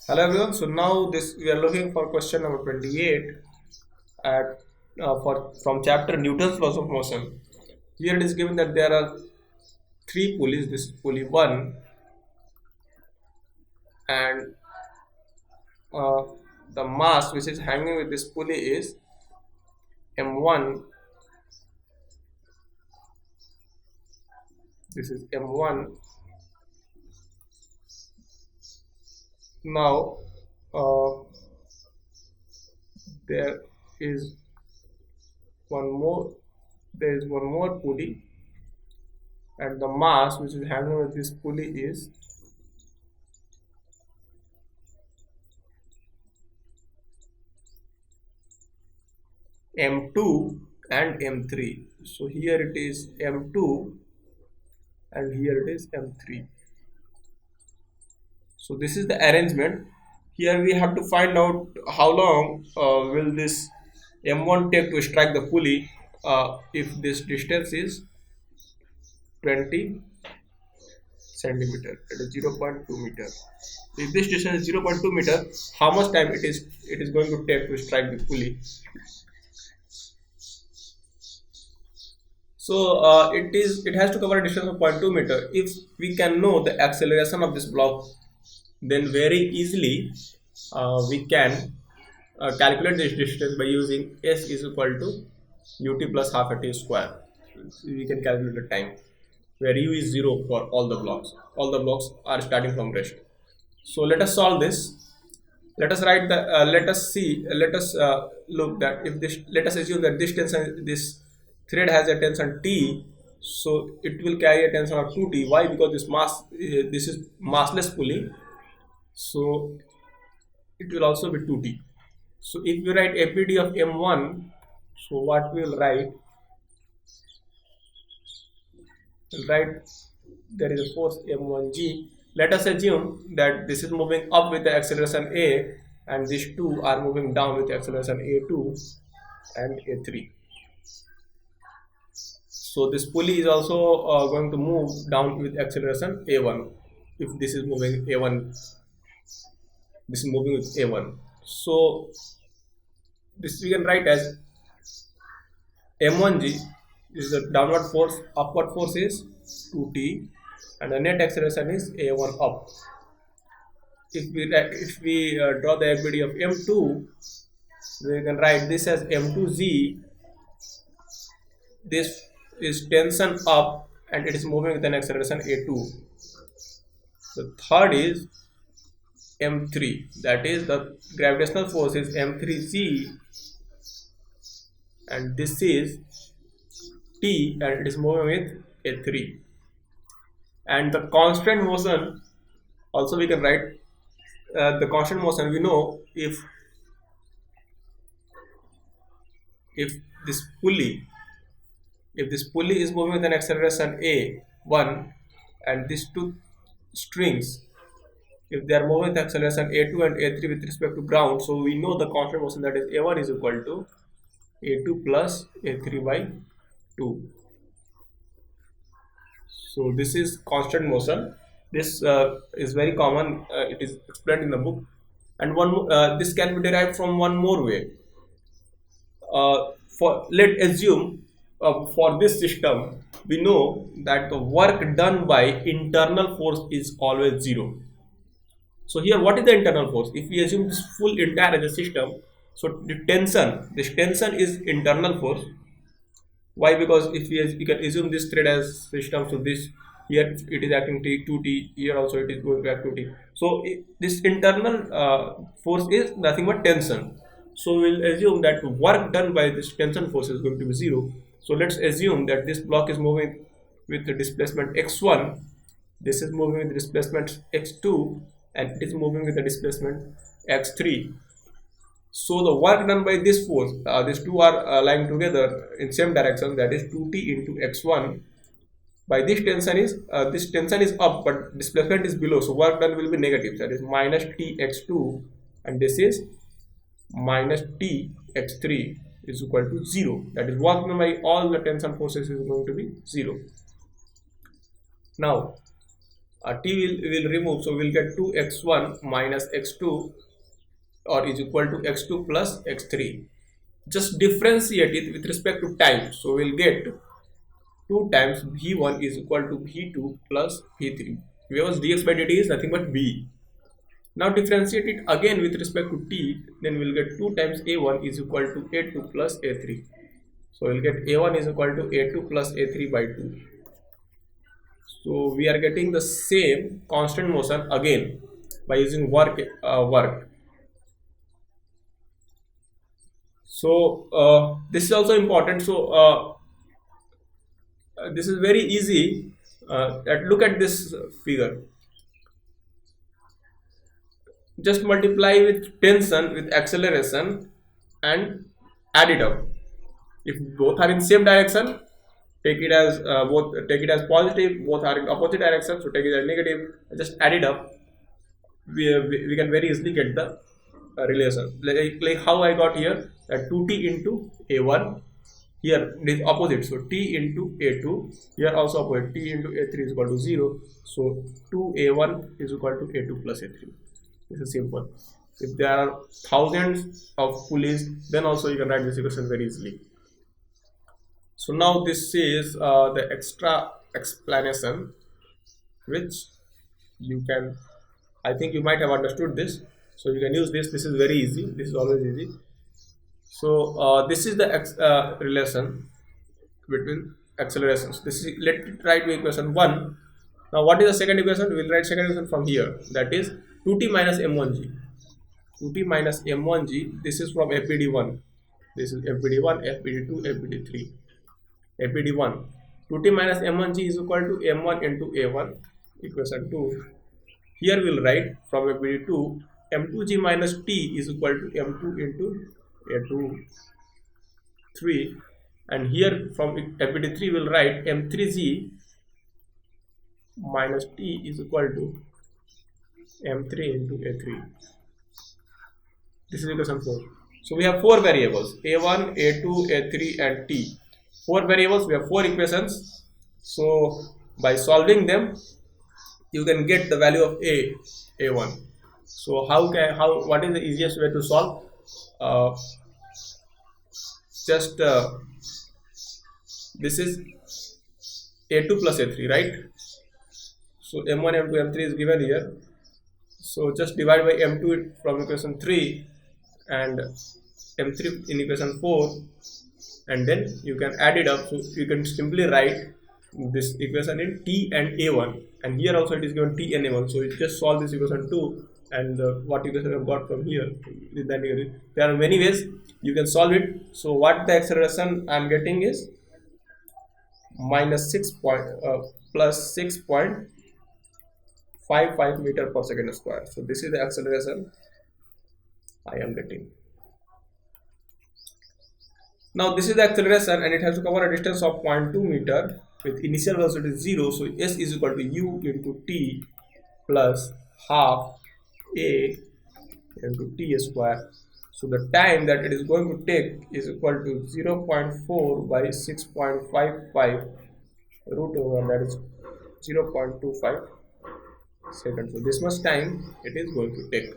Hello everyone. So now this we are looking for question number 28 at for from chapter Newton's laws of motion. Here it is given that there are three pulleys. This is pulley one, and uh, the mass which is hanging with this pulley is m1. This is m1. Now uh, there is one more. There is one more pulley, and the mass which is hanging with this pulley is m2 and m3. So here it is m2 and here it is m3. So this is the arrangement. Here we have to find out how long will this m1 take to strike the pulley if this distance is 20 centimeter, that is 0.2 meter. If this distance is 0.2 meter, how much time it is going to take to strike the pulley? So it has to cover a distance of 0.2 meter. If we can know the acceleration of this block, then very easily we can calculate this distance by using s is equal to ut plus half a t square. We can calculate the time where u is 0 for all the blocks. All the blocks are starting from rest. So let us solve this. Let us write the. Let us see. Let us look that if this. Let us assume that this tension, this thread has a tension T, so it will carry a tension of 2T. Why? Because this mass. This is massless pulley, so it will also be 2T. So if we write APD of M1, so what we will write? We'll write there is a force M1G. Let us assume that this is moving up with the acceleration A and these two are moving down with the acceleration A2 and A3. So this pulley is also going to move down with acceleration A1. If this is moving A1, this is moving with A1. So this we can write as M1G is the downward force, upward force is 2T, and the net acceleration is A1 up. If we draw the APD of M2, we can write this as M2Z. This is tension up and it is moving with an acceleration A2. The third is M3, that is the gravitational force is M3Z, and this is T and it is moving with A3. And the constant motion also we can write the constant motion. We know if this pulley is moving with an acceleration A1 and these two strings, if they are moving with acceleration A2 and A3 with respect to ground, so we know the constant motion, that is A1 is equal to A2 plus A3 by 2. So this is constant motion. This is very common. It is explained in the book, and this can be derived from one more way. Let's assume for this system we know that the work done by internal force is always 0. So here what is the internal force? If we assume this full entire as a system, so this tension is internal force. Why? Because if we can assume this thread as system, so this here it is acting T2T, here also it is going back to T. So this internal force is nothing but tension. So we'll assume that work done by this tension force is going to be 0. So let's assume that this block is moving with the displacement x1, this is moving with displacement x2, and it is moving with the displacement x3. So the work done by this force, these two are lying together in same direction, that is 2T into x1. By this tension is up, but displacement is below, so work done will be negative, that is minus Tx2, and this is minus Tx3 is equal to 0. That is work done by all the tension forces is going to be 0. Now t will remove, so we'll get 2x1 minus x2 or is equal to x2 plus x3. Just differentiate it with respect to time, so we'll get 2 times v1 is equal to v2 plus v3. Because dx by dt is nothing but v. Now differentiate it again with respect to t, then we'll get 2 times a1 is equal to a2 plus a3. So we'll get a1 is equal to a2 plus a3 by 2. So we are getting the same constant motion again by using work. So this is also important. So this is very easy. Look at this figure. Just multiply with tension with acceleration and add it up. If both are in same direction, take it as positive. Both are in opposite direction, so take it as negative. Just add it up. We can very easily get the relation. Like how I got here, that 2t into a1. Here it is opposite, so t into a2. Here also opposite, t into a3 is equal to 0. So 2a1 is equal to a2 plus a3. This is simple. If there are thousands of pulleys, then also you can write this equation very easily. So now this is the extra explanation which you can, I think you might have understood this. So you can use this. This is very easy. This is always easy. So this is the relation between accelerations. This is, let it write to equation 1. Now what is the second equation? We will write second equation from here. That is 2t minus m1g. 2t minus m1g. This is from FBD1. This is FBD1, FBD2, FBD3. FBD1. 2t minus m1g is equal to m1 into a1. Equation 2. Here we will write from FBD2, m2g minus t is equal to m2 into a2, 3. And here from FBD3 we will write m3g minus t is equal to m3 into a3. This is equation 4. So we have 4 variables, a1, a2, a3 and t. 4 variables, we have 4 equations. So by solving them, you can get the value of a1. So what is the easiest way to solve? This is a2 plus a3, right? So m1, m2, m3 is given here. So just divide by m2 from equation 3 and m3 in equation 4, and then you can add it up. So you can simply write this equation in t and a1, and here also it is given t and a1. So you just solve this equation 2, and what equation I've got from here. There are many ways you can solve it. So what the acceleration I'm getting is minus 6 point plus 6.55 meter per second square. So this is the acceleration I am getting. Now this is the acceleration, and it has to cover a distance of 0.2 meter with initial velocity 0. So s is equal to u into t plus half a into t square. So the time that it is going to take is equal to 0.4 by 6.55 root over, that is 0.25 seconds. So this much time it is going to take.